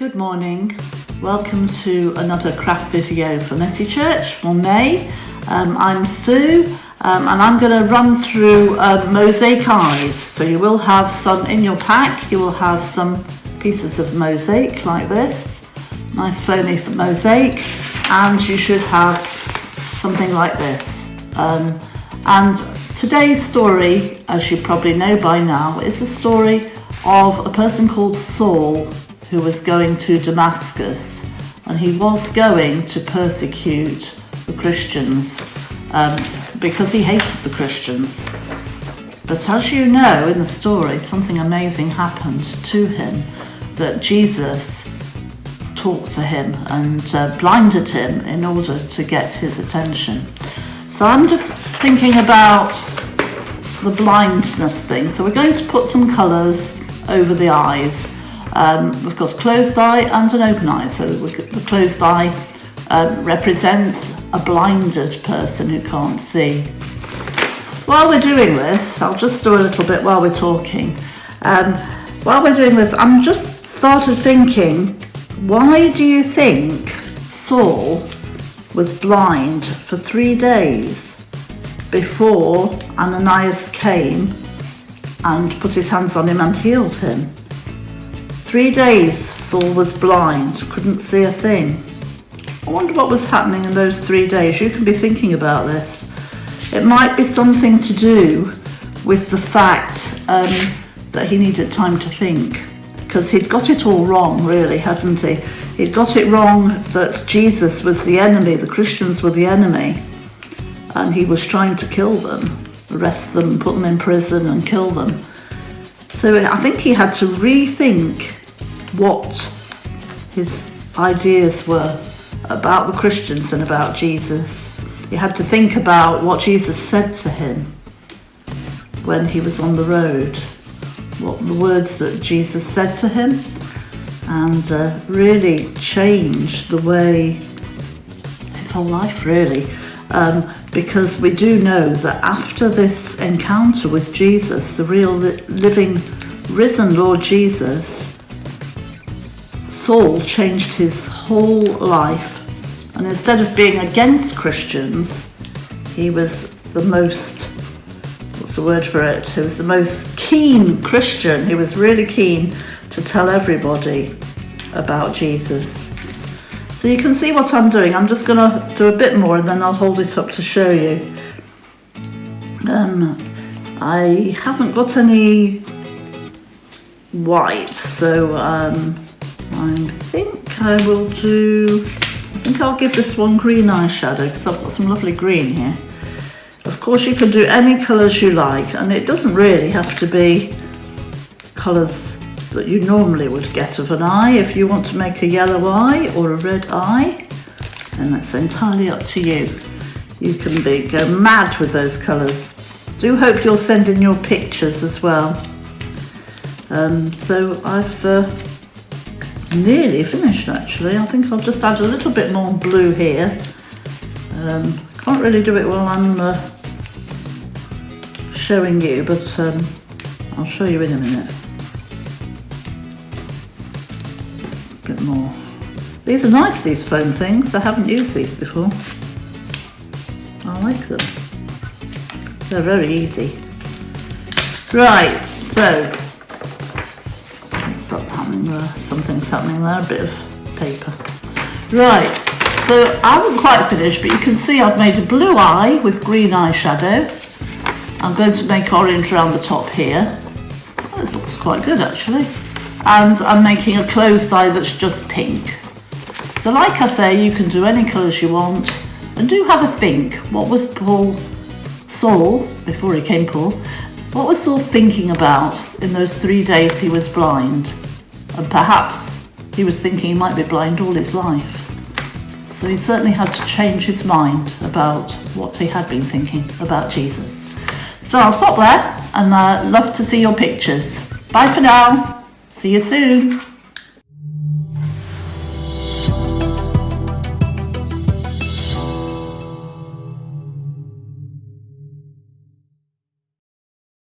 Good morning, welcome to another craft video for Messy Church for May. I'm Sue and I'm going to run through mosaic eyes. So you will have some in your pack, you will have some pieces of mosaic like this, nice foamy mosaic, and you should have something like this. And today's story, as you probably know by now, is the story of a person called Saul who was going to Damascus, and he was going to persecute the Christians because he hated the Christians. But as you know in the story, something amazing happened to him, that Jesus talked to him and blinded him in order to get his attention. So I'm just thinking about the blindness thing. So we're going to put some colours over the eyes. We've got a closed eye and an open eye. So the closed eye represents a blinded person who can't see. While we're doing this, I'll just do a little bit while we're talking. While we're doing this, I'm just started thinking, why do you think Saul was blind for 3 days before Ananias came and put his hands on him and healed him? 3 days Saul was blind, couldn't see a thing. I wonder what was happening in those 3 days. You can be thinking about this. It might be something to do with the fact that he needed time to think, because he'd got it all wrong, really, hadn't he? He'd got it wrong that Jesus was the enemy, the Christians were the enemy, and he was trying to kill them, arrest them, put them in prison and kill them. So I think he had to rethink what his ideas were about the Christians and about Jesus. He had to think about what Jesus said to him when he was on the road, what the words that Jesus said to him, and really changed the way, his whole life really, because we do know that after this encounter with Jesus, the real living risen Lord Jesus, Saul changed his whole life, and instead of being against Christians, he was the most, what's the word for it? He was the most keen Christian. He was really keen to tell everybody about Jesus. So you can see what I'm doing. I'm just going to do a bit more and then I'll hold it up to show you. I haven't got any white, so I think I'll give this one green eyeshadow because I've got some lovely green here. Of course you can do any colours you like, and it doesn't really have to be colours that you normally would get of an eye. If you want to make a yellow eye or a red eye, then that's entirely up to you. You can go mad with those colours. Do hope you'll send in your pictures as well. So I've nearly finished actually. I think I'll just add a little bit more blue here. Can't really do it while I'm showing you, but I'll show you in a minute. A bit more. These are nice, these foam things. I haven't used these before. I like them. They're very easy. Right, so something's happening there, a bit of paper. Right, so I haven't quite finished, but you can see I've made a blue eye with green eyeshadow. I'm going to make orange around the top here. Oh, this looks quite good actually. And I'm making a closed eye that's just pink. So like I say, you can do any colours you want, and do have a think. What was Saul, before he came Paul, what was Saul thinking about in those 3 days he was blind? And perhaps he was thinking he might be blind all his life. So he certainly had to change his mind about what he had been thinking about Jesus. So I'll stop there, and love to see your pictures. Bye for now. See you soon.